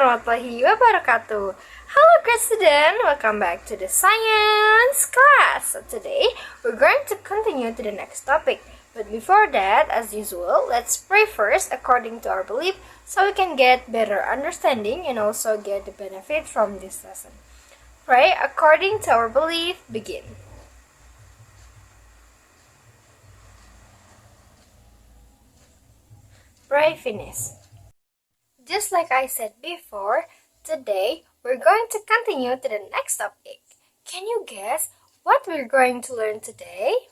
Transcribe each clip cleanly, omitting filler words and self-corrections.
warahmatullahi wabarakatuh. Hello grade student, welcome back to the science class. So today we're going to continue to the next topic. But before that, as usual, let's pray first according to our belief so we can get better understanding and also get the benefit from this lesson. Pray according to our belief, begin. Pray finish. Just like I said before, today we're going to continue to the next topic. Can you guess what we're going to learn today?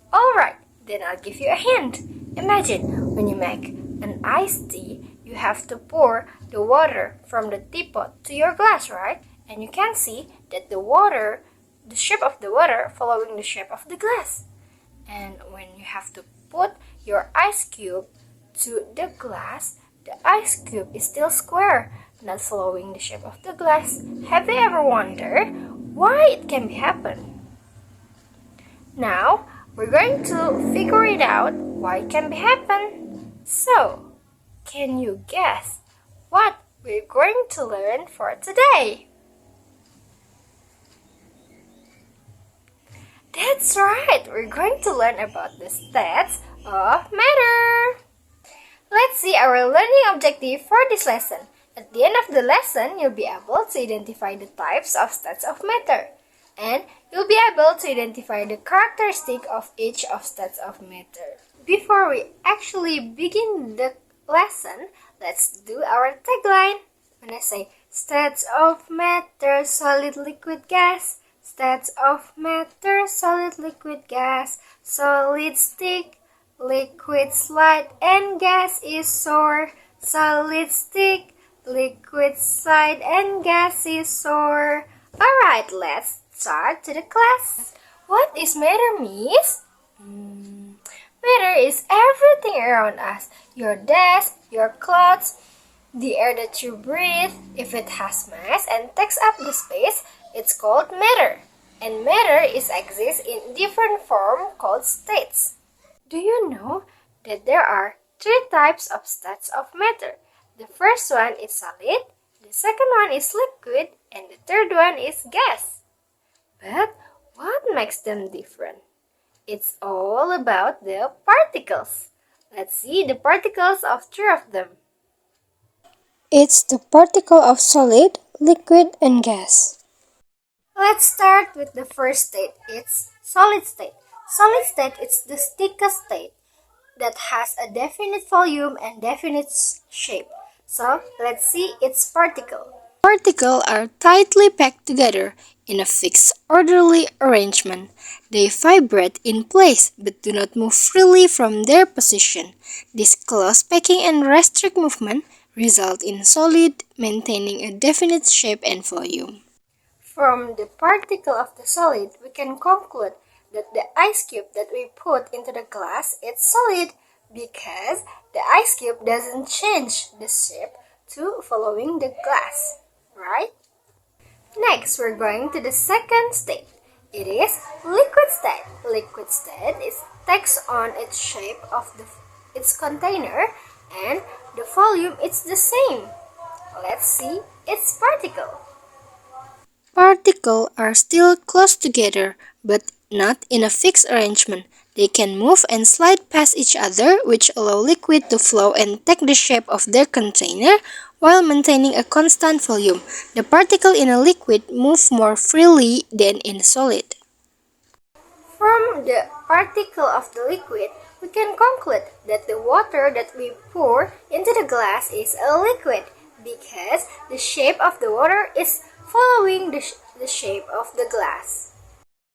Alright, then I'll give you a hint. Imagine when you make an iced tea, you have to pour the water from the teapot to your glass, right? And you can see that the shape of the water following the shape of the glass. And when you have to put your ice cube to the glass, the ice cube is still square, not following the shape of the glass. Have you ever wondered why it can happen? Now, we're going to figure it out why it can happen. So, can you guess what we're going to learn for today? That's right, we're going to learn about the stats of matter. Let's see our learning objective for this lesson. At the end of the lesson, you'll be able to identify the types of stats of matter. And you'll be able to identify the characteristic of each of stats of matter. Before we actually begin the lesson, let's do our tagline. When I say stats of matter, solid, liquid, gas. Stats of matter, solid, liquid, gas. Solid, stick. Liquid, slide, and gas is soar. Solid, stick. Liquid, slide, and gas is soar. Alright, let's start to the class. What is matter, miss? Matter is everything around us. Your desk, your clothes, the air that you breathe. If it has mass and takes up the space, it's called matter. And matter exists in different form called states. Do you know that there are 3 types of stats of matter? The first one is solid, the second one is liquid, and the third one is gas. But what makes them different? It's all about the particles. Let's see the particles of 3 of them. It's the particle of solid, liquid, and gas. Let's start with the first state. It's solid state. Solid state is the sticky state that has a definite volume and definite shape. So, let's see its particle. Particles are tightly packed together in a fixed, orderly arrangement. They vibrate in place but do not move freely from their position. This close packing and restrict movement result in solid maintaining a definite shape and volume. From the particle of the solid, we can conclude that the ice cube that we put into the glass is solid because the ice cube doesn't change the shape to following the glass, right? Next, we're going to the second state. It is liquid state. Liquid state takes on its shape of its container and the volume is the same. Let's see its particle. Particles are still close together, but not in a fixed arrangement. They can move and slide past each other, which allow liquid to flow and take the shape of their container while maintaining a constant volume. The particles in a liquid move more freely than in solid. From the particle of the liquid, we can conclude that the water that we pour into the glass is a liquid because the shape of the water is following the shape of the glass.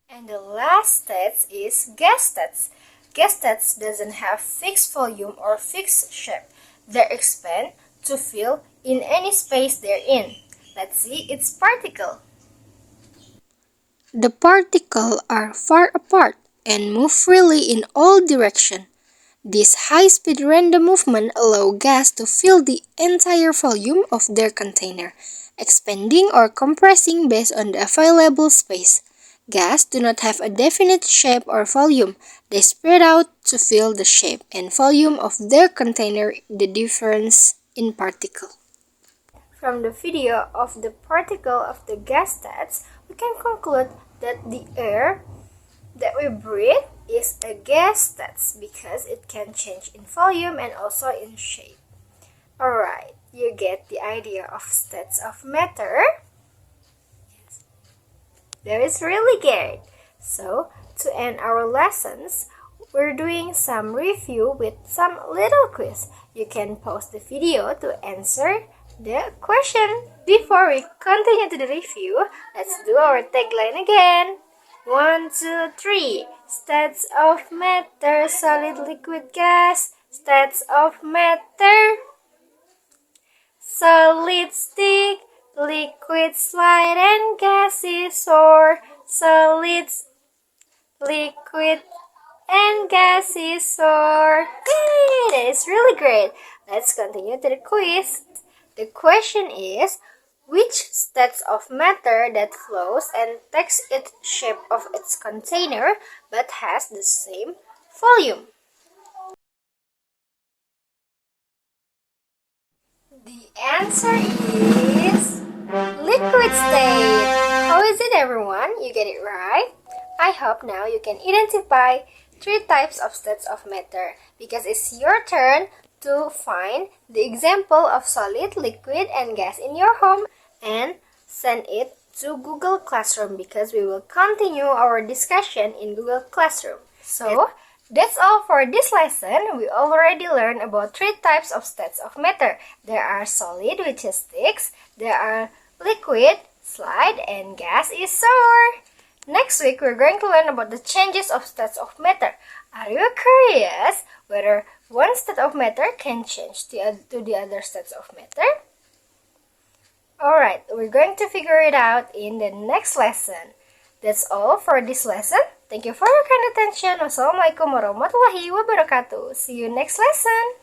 And the last state is gas states. Gas states doesn't have fixed volume or fixed shape. They expand to fill in any space they're in. Let's see its particle. The particles are far apart and move freely in all directions. This high-speed random movement allows gas to fill the entire volume of their container, expanding or compressing based on the available space. Gas do not have a definite shape or volume. They spread out to fill the shape and volume of their container, the difference in particle. from the video of the particle of the gas stats, we can conclude that the air that we breathe is a gas stats because it can change in volume and also in shape. Alright, you get the idea of stats of matter? Yes. That is really good. So, to end our lessons, we're doing some review with some little quiz. You can pause the video to answer the question. Before we continue to the review, let's do our tagline again. 1, 2, 3. Stats of matter, solid, liquid, gas. Stats of matter. Solid, stick, liquid, slide, and gases soar. Solids, liquid, and gases soar. Yay! That is really great. Let's continue to the quiz. The question is, which stats of matter that flows and takes its shape of its container but has the same volume? The answer is liquid state. How is it, everyone? You get it right? I hope now you can identify 3 types of states of matter because it's your turn to find the example of solid, liquid, and gas in your home and send it to Google Classroom because we will continue our discussion in Google Classroom. So, that's all for this lesson. We already learned about 3 types of states of matter. There are solid, which is sticks. There are liquid, slide, and gas is soar. Next week, we're going to learn about the changes of states of matter. Are you curious whether one state of matter can change to the other states of matter? Alright, we're going to figure it out in the next lesson. That's all for this lesson. Thank you for your kind attention. Wassalamualaikum warahmatullahi wabarakatuh. See you next lesson.